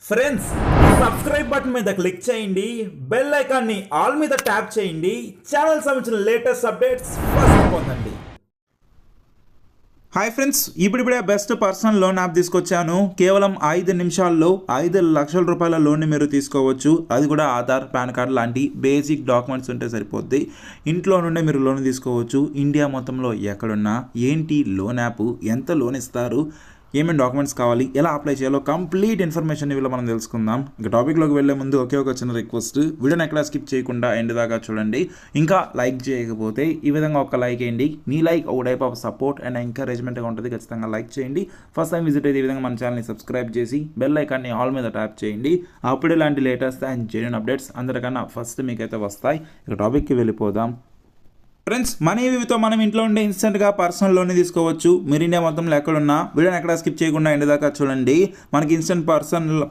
Friends subscribe button మీద click చేయండి, bell ఐకాన్ని ఆల్ మీద ట్యాప్ చేయండి, ఛానల్ సంబంధించిన లేటెస్ట్ అప్డేట్స్ ఫస్ట్ పొందండి. హాయ్ ఫ్రెండ్స్, ఇప్పుడిప్పుడే బెస్ట్ పర్సనల్ లోన్ యాప్ తీసుకొచ్చాను. కేవలం 5 నిమిషాల్లో 5 లక్షల రూపాయల లోన్ని మీరు తీసుకోవచ్చు. అది కూడా ఆధార్, పాన్ కార్డ్ లాంటి బేసిక్ డాక్యుమెంట్స్ ఉంటే సరిపోద్ది. ఇంట్లో నుండే మీరు లోన్ తీసుకోవచ్చు. ఇండియా మొత్తంలో ఎక్కడున్నా ఏంటి లోన్ యాప్, ఎంత లోన్ ఇస్తారు, ఏమేమి డాక్యుమెంట్స్ కావాలి, ఎలా అప్లై చేయాలో కంప్లీట్ ఇన్ఫర్మేషన్ వీళ్ళు మనం తెలుసుకుందాం. ఇక టాపిక్లోకి వెళ్ళే ముందు ఒకే ఒక చిన్న రిక్వెస్ట్, వీడియోని ఎక్కడ స్కిప్ చేయకుండా ఎండ్ దాకా చూడండి. ఇంకా లైక్ చేయకపోతే ఈ విధంగా ఒక లైక్ వేయండి. మీ లైక్ ఒక టైప్ ఆఫ్ సపోర్ట్ అండ్ ఎంకరేజ్మెంట్గా ఉంటుంది. ఖచ్చితంగా లైక్ చేయండి. ఫస్ట్ టైం విజిట్ అయితే ఈ విధంగా మన ఛానల్ని సబ్స్క్రైబ్ చేసి బెల్ ఐకాన్ని ఆల్ మీద ట్యాప్ చేయండి. అప్పుడు ఇలాంటి లేటెస్ట్ అండ్ జెన్యూన్ అప్డేట్స్ అందరికన్నా ఫస్ట్ మీకైతే వస్తాయి. ఇక టాపిక్కి వెళ్ళిపోదాం. ఫ్రెండ్స్, మనీ వీవ్తో మనం ఇంట్లో ఉండే ఇన్స్టెంట్గా పర్సనల్ లోన్ తీసుకోవచ్చు. మీరు ఇండియా మొత్తంలో ఎక్కడున్నా వీడియోని ఎక్కడ స్కిప్ చేయకుండా ఎండ్ దాకా చూడండి. మనకి ఇన్స్టెంట్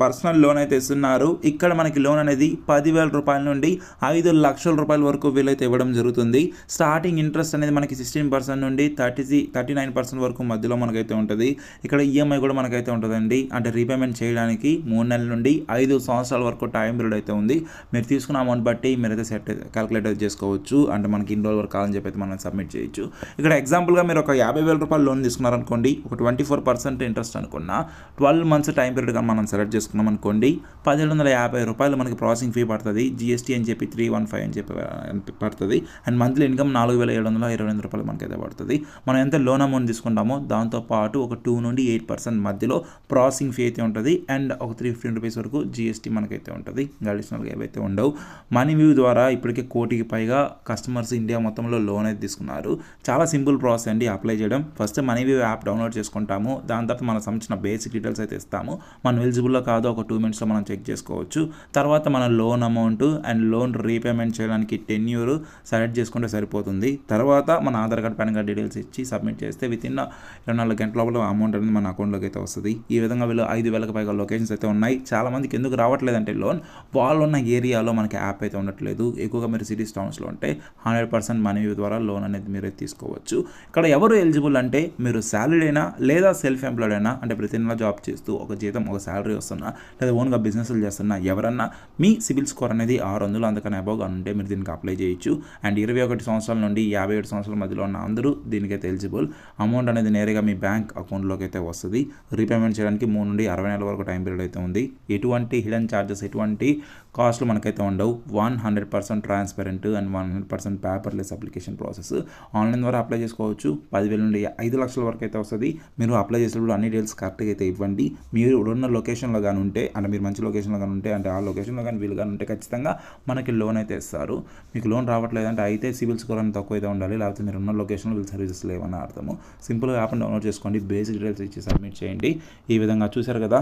పర్సనల్ లోన్ అయితే ఇస్తున్నారు. ఇక్కడ మనకి లోన్ అనేది 10,000 రూపాయల నుండి 5 లక్షల రూపాయల వరకు వీలైతే ఇవ్వడం జరుగుతుంది. స్టార్టింగ్ ఇంట్రెస్ట్ అనేది మనకి 16% నుండి 39% వరకు మధ్యలో మనకైతే ఉంటుంది. ఇక్కడ ఈఎంఐ కూడా మనకైతే ఉంటుందండి. అంటే రీపేమెంట్ చేయడానికి 3 నెలల నుండి 5 సంవత్సరాల వరకు టైం పీరియడ్ అయితే ఉంది. మీరు తీసుకున్న అమౌంట్ బట్టి మీరైతే క్యాలిక్యులేట్ చేసుకోవచ్చు. అంటే మనకి ఇన్ని రోజుల వరకు అని చెప్పి మనం సబ్మిట్ చేయొచ్చు. ఇక్కడ ఎగ్జాంపుల్గా మీరు ఒక 50,000 రూపాయలు లోన్ తీసుకున్నారనుకోండి, ఒక 24% ఇంట్రెస్ట్ అనుకున్నా 12 మంత్స్ టైం పీరియడ్గా మనం సెలెక్ట్ చేసుకున్నాం అనుకోండి, 1,750 రూపాయలు మనకి ప్రాసెసింగ్ ఫీ పడుతుంది. జిఎస్టీ అని చెప్పి 315 అని చెప్పి పడుతుంది. అండ్ మంత్లీ ఇన్కమ్ 4,728 రూపాయలు మనకైతే పడుతుంది. మనం ఎంత లోన్ అమౌంట్ తీసుకుంటామో దాంతోపాటు ఒక 2 నుండి 8% మధ్యలో ప్రాసెసింగ్ ఫీ అయితే ఉంటుంది. అండ్ ఒక 315 రూపీస్ వరకు జిఎస్టీ మనకైతే ఉంటుంది. అడిషనల్గా ఏవైతే ఉండవు. మనీ వ్యూ ద్వారా ఇప్పటికే 1 కోటికి పైగా కస్టమర్స్ ఇండియా మొత్తంలో లోన్ అయితే తీసుకున్నారు. చాలా సింపుల్ ప్రాసెస్ అండి అప్లై చేయడం. First money view app download చేసుకుంటాము. దాని తర్వాత మనకు సంబంధించిన బేసిక్ డీటెయిల్స్ అయితే ఇస్తాము. మనం ఎలిజిబుల్లో కాదో ఒక 2 మినిట్స్లో మనం చెక్ చేసుకోవచ్చు. తర్వాత మన loan amount and loan repayment చేయడానికి టెన్యూర్ సెలెక్ట్ చేసుకుంటే సరిపోతుంది. తర్వాత మన Aadhaar card, pan card details ఇచ్చి సబ్మిట్ చేస్తే విత్ ఇన్ 24 గంటల లోపల అమౌంట్ అనేది మన అకౌంట్లోకి అయితే వస్తుంది. ఈ విధంగా వీళ్ళు 5,000కి పైగా లొకేషన్స్ అయితే ఉన్నాయి. చాలా మందికి ఎందుకు రావట్లేదంటే లోన్, వాళ్ళు ఉన్న ఏరియాలో మనకి యాప్ అయితే ఉండట్లేదు. ఎక్కువగా మీరు సిటీస్, టౌన్స్లో ఉంటే 100% మనీ వ్యూ ద్వారా లోన్ అనేది మీరు తీసుకోవచ్చు. ఇక్కడ ఎవరు ఎలిజిబుల్ అంటే మీరు సాలరీ అయినా లేదా సెల్ఫ్ ఎంప్లాయిడ్ అయినా, అంటే ప్రతి నెల జాబ్ చేస్తూ ఒక జీతం, ఒక సాలరీ వస్తున్నా, లేదా ఓన్గా బిజినెస్లు చేస్తున్నా ఎవరన్నా మీ సిబిల్ స్కోర్ అనేది 600 అంతకన్నా అబౌవ్గా ఉంటే మీరు దీనికి అప్లై చేయొచ్చు. అండ్ 21 సంవత్సరాల నుండి 57 సంవత్సరాల మధ్యలో ఉన్న అందరూ దీనికైతే ఎలిజిబుల్. అమౌంట్ అనేది నేరుగా మీ బ్యాంక్ అకౌంట్లోకి అయితే వస్తుంది. రీపేమెంట్ చేయడానికి 3 నుండి 60 నెలల వరకు టైం పీరియడ్ అయితే ఉంది. ఎటువంటి హిడెన్ ఛార్జెస్, ఎటువంటి కాస్ట్లు మనకైతే ఉండవు. 100% transparent and 100% paperless application process. Online ద్వారా అప్లై చేసుకోవచ్చు. 10,000 నుండి 5 లక్షల వరకు అయితే వస్తుంది. మీరు అప్లై చేసేటప్పుడు అన్ని డీటెయిల్స్ కరెక్ట్గా అయితే ఇవ్వండి. మీరు ఉన్న లొకేషన్లో కానీ ఉంటే, అంటే మీరు మంచి లొకేషన్లో కానీ ఉంటే, అంటే ఆ లొకేషన్లో కానీ వీలు కానీ ఉంటే ఖచ్చితంగా మనకి లోన్ అయితే ఇస్తారు. మీకు లోన్ రావట్లేదంటే అయితే సిబిల్ స్కోర్ అని తక్కువ అయితే ఉండాలి, లేకపోతే మీరు ఉన్న లొకేషన్లో వీళ్ళు సర్వీసెస్ లేవని అర్థము. సింపుల్గా యాప్ని డౌన్లోడ్ చేసుకోండి, బేసిక్ డీటెయిల్స్ ఇచ్చి సబ్మిట్ చేయండి. ఈ విధంగా చూశారు కదా.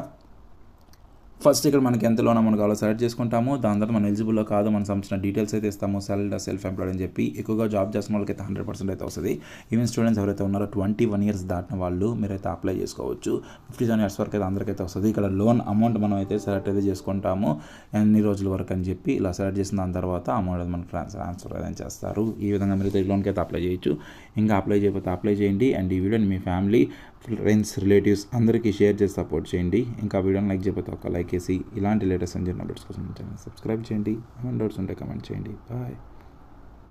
ఫస్ట్ ఇక్కడ మనకి ఎంత లోన్ అమౌంట్ కావాలో సెలెక్ట్ చేసుకుంటాము. దాని తర్వాత మనం ఎలిజిబుల్లో కాదు, మనం సంబంధించిన డీటెయిల్స్ అయితే ఇస్తాము. సెల్ఫ్ ఎంప్లాయిడ్ అని చెప్పి ఎక్కువగా జాబ్ చేస్తున్న వాళ్ళకి అయితే 100% అయితే వస్తుంది. ఈవెన్ స్టూడెంట్స్ ఎవరైతే ఉన్నారో 21 ఇయర్స్ దాటిన వాళ్ళు మీరైతే అప్లై చేసుకోవచ్చు. 57 ఇయర్స్ వరకు అయితే అందరికైతే వస్తుంది. ఇక్కడ లోన్ అమౌంట్ మనం అయితే సెలెక్ట్ అయితే చేసుకుంటాము, ఎన్ని రోజుల వరకు అని చెప్పి ఇలా సెలెక్ట్ చేసిన దాని తర్వాత అమౌంట్ అయితే మనకు ట్రాన్స్ఫర్ అయితే చేస్తారు. ఈ విధంగా మీరు అయితే లోన్కి అయితే అప్లై చేయొచ్చు. ఇంకా అప్లై చేయకపోతే అప్లై చేయండి. అండ్ ఈ వీడియోని మీ ఫ్యామిలీ, ఫ్రెండ్స్, రిలేటివ్స్ అందరికీ షేర్ చేసి సపోర్ట్ చేయండి. ఇంకా వీడియోని లైక్ చేయకపోతే ఒక లైక్ వేసి ఇలాంటి లేటెస్ట్ అండ్ అప్డేట్స్ కోసం ఛానల్ సబ్స్క్రైబ్ చేయండి. ఏమైనా డౌట్స్ ఉంటే కమెంట్ చేయండి. బాయ్.